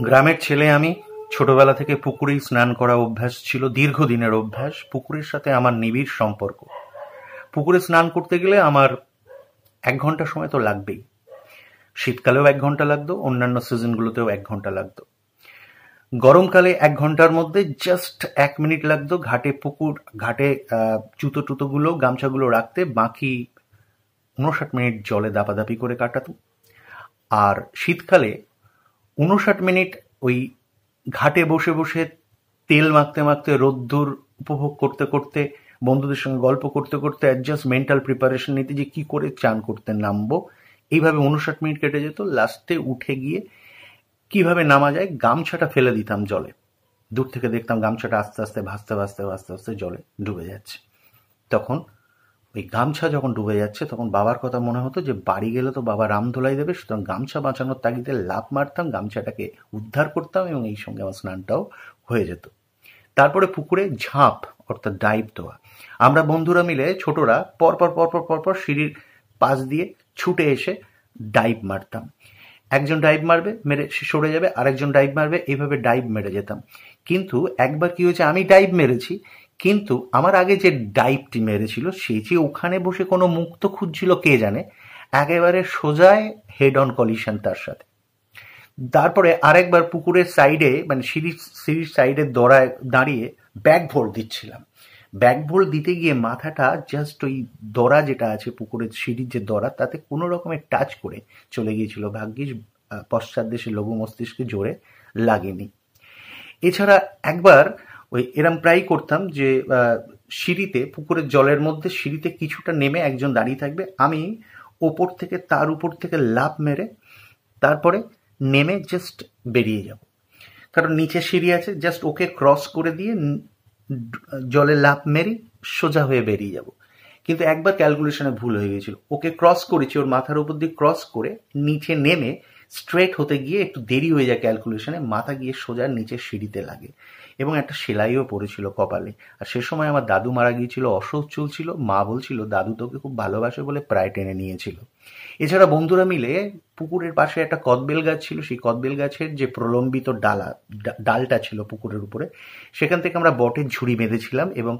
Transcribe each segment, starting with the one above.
গ্রামের ছেলে আমি। ছোটবেলা থেকে পুকুরেই স্নান করা অভ্যাস ছিল, দীর্ঘদিনের অভ্যাস। পুকুরের সাথে আমার নিবিড় সম্পর্ক। পুকুরে স্নান করতে গেলে আমার 1 ঘন্টা সময় তো লাগবেই। শীতকালেও 1 ঘন্টা লাগতো, অন্যান্য সিজনগুলোতেও 1 ঘন্টা লাগতো। গরমকালে 1 ঘন্টার মধ্যে জাস্ট 1 মিনিট লাগতো ঘাটে জুতো টুতোগুলো, গামছাগুলো রাখতে। বাকি 59 মিনিট জলে দাপাদাপি করে কাটাতো। আর শীতকালে 59 মিনিট ওই ঘাটে বসে বসে তেল মাখতে মাখতে, রোদ্দুর উপভোগ করতে করতে, বন্ধুদের সঙ্গে গল্প করতে করতে, জাস্ট মেন্টাল প্রিপারেশন নিতে যে কি করে চান করতে নামবো। এইভাবে 59 মিনিট কেটে যেত। লাস্টে উঠে গিয়ে কিভাবে নামা যায়, গামছাটা ফেলে দিতাম জলে। দূর থেকে দেখতাম গামছাটা আস্তে আস্তে ভাসতে ভাসতে ভাসতে ভাসতে জলে ডুবে যাচ্ছে। তখন ওই গামছা যখন ডুবে যাচ্ছে তখন বাবার কথা মনে হতো যে বাড়ি গেলে তো বাবা রাম ধোলাই দেবে, সুতরাং গামছা বাঁচানোর তাগিদে লাফ মারতাম, গামছাটাকে উদ্ধার করতাম এবং এই সঙ্গে আমার স্নানটাও হয়ে যেত। তারপরে পুকুরে ঝাঁপ, অর্থাৎ ডাইভ দেওয়া। আমরা বন্ধুরা মিলে, ছোটরা, পরপর পরপর পরপর সিঁড়ির পাশ দিয়ে ছুটে এসে ডাইভ মারতাম। একজন ডাইভ মারবে, মেরে সে সরে যাবে, আরেকজন ডাইভ মারবে, এইভাবে ডাইভ মেরে যেতাম। কিন্তু একবার কি হয়েছে, আমি ডাইভ মেরেছি, কিন্তু আমার আগে যে ডাইভটি মেরেছিল সে যে ওখানে বসে কোনো মুক্ত খুঁজছিল কে জানে, একেবারে সোজায় হেড অন কলিশন তার সাথে। তারপরে আরেকবার পুকুরের সাইডে, মানে সিঁড়ির সাইডে দড়ায় দাঁড়িয়ে ব্যাক ভোল্ট দিচ্ছিলাম। ব্যাক ভোল্ট দিতে গিয়ে মাথাটা জাস্ট ওই দড়া যেটা আছে পুকুরের সিঁড়ির যে দড়া, তাতে কোনো রকমের টাচ করে চলে গিয়েছিল। ভাগ্যিস পশ্চাৎ দেশে লঘু মস্তিষ্কে জোরে লাগেনি। এছাড়া একবার ওই এরম প্রায় করতাম যে সিঁড়িতে, পুকুরের জলের মধ্যে সিঁড়িতে কিছুটা নেমে একজন দাঁড়িয়ে থাকবে, আমি তার উপর থেকে লাফ মেরে তারপরে নেমে জাস্ট বেরিয়ে যাব। কারণ নিচে সিঁড়ি আছে, জাস্ট ওকে ক্রস করে দিয়ে জলে লাফ মেরে সোজা হয়ে বেরিয়ে যাব। কিন্তু একবার ক্যালকুলেশনে ভুল হয়ে গেছিল। ওকে ক্রস করেছি, ওর মাথার উপর দিয়ে ক্রস করে নিচে নেমে স্ট্রেট হতে গিয়ে একটু দেরি হয়ে যায় ক্যালকুলেশনে, মাথা গিয়ে সোজা নিচে সিঁড়িতে লাগে এবং একটা সেলাইও পড়েছিল কপালে। আর সে সময় আমার দাদু মারা গিয়েছিল, অসুখ চলছিল। মা বলছিল দাদু তোকে খুব ভালোবাসে বলে প্রায় টেনে নিয়েছিল। এছাড়া বন্ধুরা মিলে পুকুরের পাশে একটা কদবেল গাছ ছিল, সেই কদবেল গাছের যে প্রলম্বিত ডালটা ছিল পুকুরের উপরে, সেখান থেকে আমরা বটের ঝুড়ি বেঁধেছিলাম এবং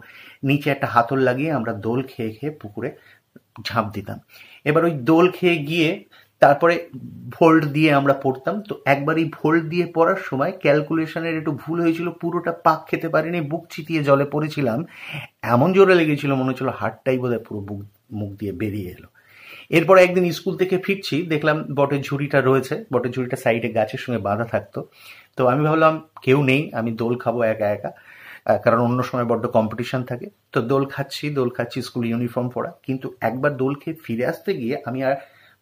নিচে একটা হাতল লাগিয়ে আমরা দোল খেয়ে খেয়ে পুকুরে ঝাঁপ দিতাম। এবার ওই দোল খেয়ে গিয়ে তারপরে ভোল্ট দিয়ে আমরা পড়তাম। তো একবার এই ভোল্ট দিয়ে পড়ার সময় ক্যালকুলেশনের একটু ভুল হয়েছিল, পুরোটা পাক খেতে পারিনি, বুক চিতিয়ে জলে পড়েছিলাম। এমন জোরে লেগেছিল, মনে হচ্ছিল হাড়টাই বোধহয় পুরো মুখ দিয়ে বেরিয়ে এলো। এরপরে একদিন স্কুল থেকে ফিরছি, দেখলাম বটের ঝুড়িটা রয়েছে, বটের ঝুড়িটা সাইডে গাছের সঙ্গে বাঁধা থাকতো। তো আমি ভাবলাম কেউ নেই, আমি দোল খাবো একা একা, কারণ অন্য সময় বড্ড কম্পিটিশন থাকে। তো দোল খাচ্ছি, স্কুল ইউনিফর্ম পরা। কিন্তু একবার দোল খেয়ে ফিরে আসতে গিয়ে আমি আর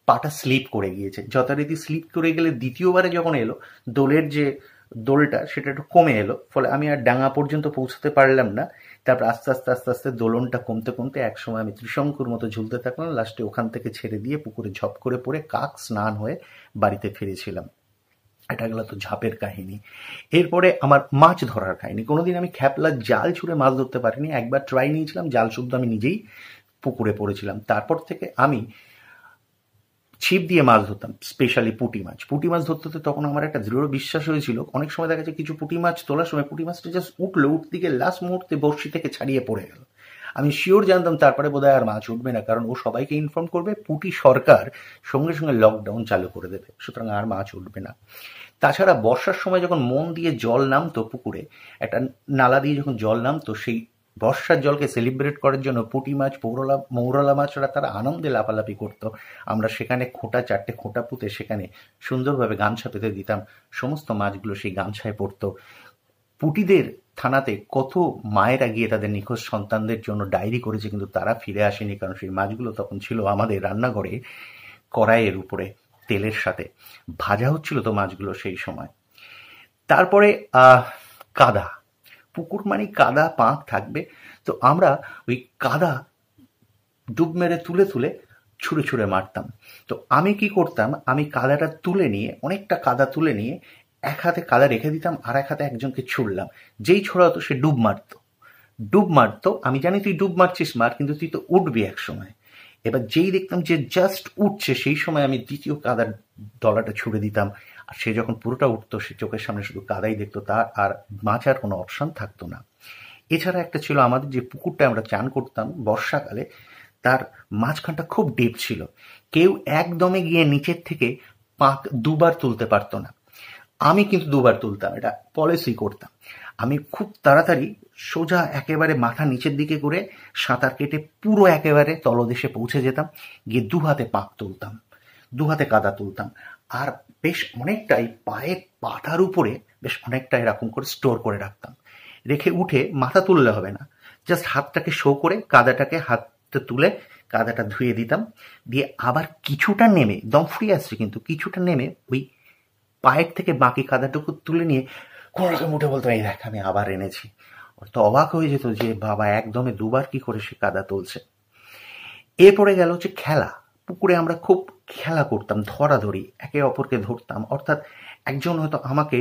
পাটা স্লিপ করে গিয়েছে। যথারীতি স্লিপ করে গেলে দ্বিতীয়বারে যখন এলো দোলের যে দোলটা, সেটা একটু কমে এলো, ফলে আমি আর ডাঙা পর্যন্ত পৌঁছতে পারলাম না। তারপর আস্তে আস্তে আস্তে আস্তে দোলনটা কমতে কমতে একসময় আমি ত্রিশঙ্কুর মতো ঝুলতে থাকলাম। লাস্টে ওখান থেকে ছেড়ে দিয়ে পুকুরে ঝপ করে পড়ে কাক স্নান হয়ে বাড়িতে ফিরেছিলাম। এটা গেল তো ঝাপের কাহিনী। এরপরে আমার মাছ ধরার কাহিনী। কোনোদিন আমি খ্যাপলা জাল ছুঁড়ে মাছ ধরতে পারিনি। একবার ট্রাই নিয়েছিলাম, জাল শুদ্ধ আমি নিজেই পুকুরে পড়েছিলাম। তারপর থেকে আমি ছিপ দিয়ে মাছ ধরতাম, স্পেশালি পুঁটি মাছ। পুঁটি মাছ ধরতে হতে তখন আমার একটা দৃঢ় বিশ্বাস হয়েছিল, অনেক সময় দেখা যাচ্ছে কিছু পুঁটি মাছ তোলার সময় পুঁটি মাছটা জাস্ট উঠতে গিয়ে লাস্ট মুহূর্তে বড়শি থেকে ছাড়িয়ে পড়ে গেল। আমি শিওর জানতাম তারপরে বোধহয় আর মাছ উঠবে না, কারণ ও সবাইকে ইনফর্ম করবে, পুঁটি সরকার সঙ্গে সঙ্গে লকডাউন চালু করে দেবে, সুতরাং আর মাছ উঠবে না। তাছাড়া বর্ষার সময় যখন মন দিয়ে জল নামতো পুকুরে, একটা নালা দিয়ে যখন জল নামতো, সেই বর্ষার জলকে সেলিব্রেট করার জন্য পুঁটি মাছ, মৌরলা মাছরা তারা আনন্দে লাফালাফি করতো। আমরা সেখানে চারটে খোঁটা পুঁতে সেখানে সুন্দরভাবে গামছা পেতে দিতাম, সমস্ত মাছগুলো সেই গামছায় পড়তো। পুঁটিদের থানাতে কত মায়েরা গিয়ে তাদের নিখোঁজ সন্তানদের জন্য ডায়েরি করেছে, কিন্তু তারা ফিরে আসেনি, কারণ সেই মাছগুলো তখন ছিল আমাদের রান্নাঘরে কড়াইয়ের উপরে তেলের সাথে ভাজা হচ্ছিল তো মাছগুলো সেই সময়। তারপরে কাদা, পুকুর মানে কাদা, পাঁক থাকবে। তো আমরা ওই কাদা ডুব মেরে তুলে তুলে ছুঁড়ে ছুঁড়ে মারতাম। তো আমি কি করতাম, আমি কাদাটা তুলে নিয়ে, অনেকটা কাদা তুলে নিয়ে এক হাতে কাদা রেখে দিতাম, আর এক হাতে একজনকে ছুড়লাম। যেই ছোড়া হতো সে ডুব মারতো। আমি জানি তুই ডুব মারছিস মার, কিন্তু তুই তো উঠবি এক সময়। এবার যেই দেখতাম যে জাস্ট উঠছে, সেই সময় আমি দ্বিতীয় কাদার দলাটা ছুড়ে দিতাম, আর সে যখন পুরোটা উঠতো, সে চোখের সামনে শুধু কাদাই দেখতো, তার আর বাঁচার কোনো অপশন থাকতো না। এছাড়া একটা ছিল, আমাদের যে পুকুরটা আমরা চান করতাম বর্ষাকালে, তার মাঝখানটা খুব ডিপ ছিল। কেউ একদমে গিয়ে নিচের থেকে পাক দুবার তুলতে পারতো না। আমি কিন্তু দুবার তুলতাম, এটা পলিসি করতাম। আমি খুব তাড়াতাড়ি সোজা একেবারে মাথা নিচের দিকে করে সাঁতার কেটে পুরো একেবারে তলদেশে পৌঁছে যেতাম, গিয়ে দু হাতে পাক তুলতাম, দু হাতে কাদা তুলতাম, আর বেশ অনেকটাই পায়ের পাতার উপরে বেশ অনেকটা এরকম করে স্টোর করে রাখতাম। রেখে উঠে মাথা তুললে হবে না, জাস্ট হাতটাকে শো করে কাদাটাকে হাতে তুলে কাদাটা ধুয়ে দিতাম, দিয়ে আবার কিছুটা নেমে, দম ফ্রি আসছে কিন্তু কিছুটা নেমে ওই পায়ের থেকে বাকি কাদাটুকু তুলে নিয়ে কোনো রকম উঠে বলতো, এই দেখ আমি আবার এনেছি। ওর তো অবাক হয়ে যেত যে বাবা একদমে দুবার কি করে সে কাদা তুলছে। এরপরে গেল হচ্ছে খেলা। পুকুরে আমরা খুব খেলা করতাম, ধরাধরি, একে অপরকে ধরতাম। অর্থাৎ একজন হয়তো আমাকে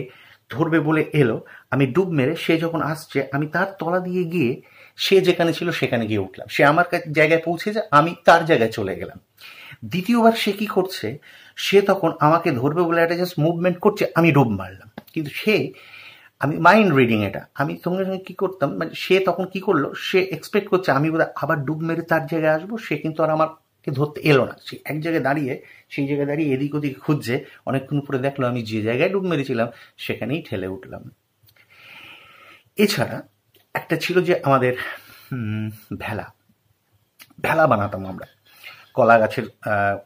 ধরবে বলে এলো, আমি ডুব মেরে, সে যখন আসছে আমি তার তলা দিয়ে গিয়ে সে যেখানে ছিল সেখানে গিয়ে উঠলাম, সে আমার জায়গায় পৌঁছে যায়, আমি তার জায়গায় চলে গেলাম। দ্বিতীয়বার সে কি করছে, সে তখন আমাকে ধরবে বলে একটা জাস্ট মুভমেন্ট করছে, আমি ডুব মারলাম। কিন্তু সে, আমি মাইন্ড রিডিং এটা, আমি সঙ্গে সঙ্গে কি করতাম, মানে সে তখন কি করলো, সে এক্সপেক্ট করছে আমি বোধহয় আবার ডুব মেরে তার জায়গায় আসবো, সে কিন্তু আর আমাকে ধরতে এলো না। সে এক জায়গায় দাঁড়িয়ে, সেই জায়গায় দাঁড়িয়ে এদিক ওদিক খুঁজছে, অনেকক্ষণ পরে দেখলো আমি যে জায়গায় ডুব মেরেছিলাম সেখানেই ঠেলে উঠলাম। এছাড়া একটা ছিল যে আমাদের ভেলা, ভেলা বানাতাম আমরা। কলা গাছের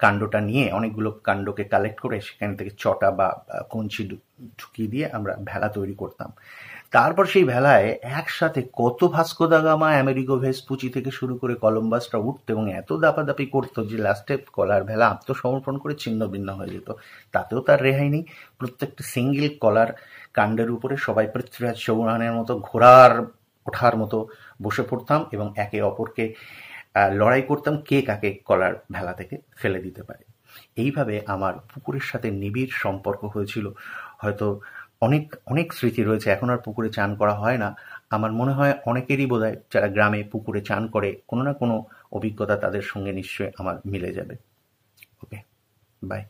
কাণ্ডটা নিয়ে অনেকগুলো কাণ্ডকে কালেক্ট করে সেখান থেকে চটা বা কঞ্চি ঢুকিয়ে দিয়ে আমরা ভেলা তৈরি করতাম। তারপর সেই ভেলায় একসাথে কত Vasco da Gama, Amerigo Vespucci থেকে শুরু করে কলম্বাসটা উঠতো এবং এত দাপাদাপি করতো যে লাস্টে কলার ভেলা আত্মসমর্পণ করে ছিন্ন ভিন্ন হয়ে যেত। তাতেও তার রেহাই নেই। প্রত্যেকটা সিঙ্গেল কলার কাণ্ডের উপরে সবাই পৃথ্বীরাজ চৌহানের মতো ঘোড়ার ওঠার মতো বসে পড়তাম এবং একে অপরকে লড়াই করতাম কে কাকে কলার ভেলা থেকে ফেলে দিতে পারে। এইভাবে আমার পুকুরের সাথে নিবিড় সম্পর্ক হয়েছিল। হয়তো অনেক অনেক স্মৃতি রয়েছে। এখন আর পুকুরে চান করা হয় না। আমার মনে হয় অনেকেরই বোধহয় যারা গ্রামে পুকুরে চান করে কোনো না কোনো অভিজ্ঞতা তাদের সঙ্গে নিশ্চয়ই আমার মিলে যাবে। ওকে, বাই।